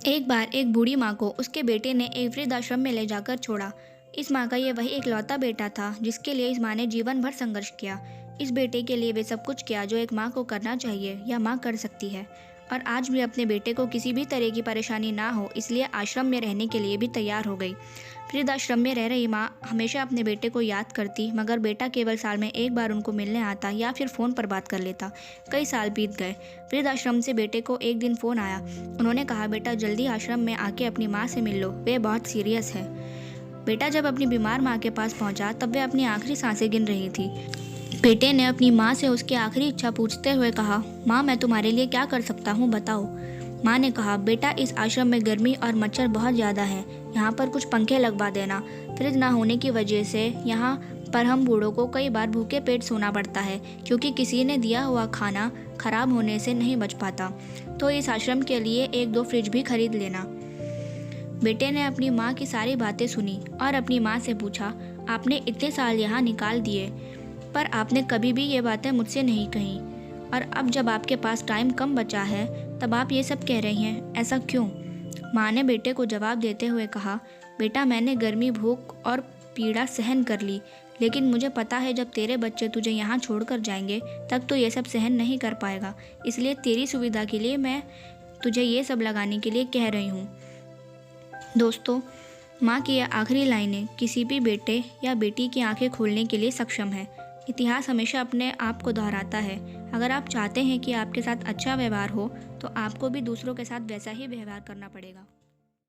एक बार एक बूढ़ी माँ को उसके बेटे ने एक वृद्धाश्रम में ले जाकर छोड़ा। इस माँ का ये वही इकलौता बेटा था जिसके लिए इस माँ ने जीवन भर संघर्ष किया। इस बेटे के लिए वे सब कुछ किया जो एक माँ को करना चाहिए या माँ कर सकती है। और आज भी अपने बेटे को किसी भी तरह की परेशानी ना हो इसलिए आश्रम में रहने के लिए भी तैयार हो गई। वृद्धाश्रम में रह रही माँ हमेशा अपने बेटे को याद करती, मगर बेटा केवल साल में एक बार उनको मिलने आता या फिर फ़ोन पर बात कर लेता। कई साल बीत गए। वृद्धाश्रम से बेटे को एक दिन फ़ोन आया। उन्होंने कहा, बेटा जल्दी आश्रम में आके अपनी माँ से मिल लो, वे बहुत सीरियस है। बेटा जब अपनी बीमार माँ के पास पहुंचा तब वे अपनी आखिरी सांसें गिन रही थी। बेटे ने अपनी माँ से उसकी आखिरी इच्छा पूछते हुए कहा, माँ मैं तुम्हारे लिए क्या कर सकता हूँ, बताओ। माँ ने कहा, बेटा इस आश्रम में गर्मी और मच्छर बहुत ज़्यादा है, यहाँ पर कुछ पंखे लगवा देना। फ्रिज ना होने की वजह से यहाँ पर हम बूढ़ों को कई बार भूखे पेट सोना पड़ता है क्योंकि किसी ने दिया हुआ खाना खराब होने से नहीं बच पाता। तो इस आश्रम के लिए 1-2 फ्रिज भी खरीद लेना। बेटे ने अपनी माँ की सारी बातें सुनी और अपनी माँ से पूछा, आपने इतने साल यहाँ निकाल दिए पर आपने कभी भी ये बातें मुझसे नहीं कही, और अब जब आपके पास टाइम कम बचा है तब आप ये सब कह रही हैं, ऐसा क्यों? माँ ने बेटे को जवाब देते हुए कहा, बेटा मैंने गर्मी, भूख और पीड़ा सहन कर ली, लेकिन मुझे पता है जब तेरे बच्चे तुझे यहाँ छोड़कर जाएंगे तब तो ये सब सहन नहीं कर पाएगा, इसलिए तेरी सुविधा के लिए मैं तुझे ये सब लगाने के लिए कह रही हूँ। दोस्तों, माँ की यह आखिरी लाइनें किसी भी बेटे या बेटी की आंखें खोलने के लिए सक्षम है। इतिहास हमेशा अपने आप को दोहराता है। अगर आप चाहते हैं कि आपके साथ अच्छा व्यवहार हो तो आपको भी दूसरों के साथ वैसा ही व्यवहार करना पड़ेगा।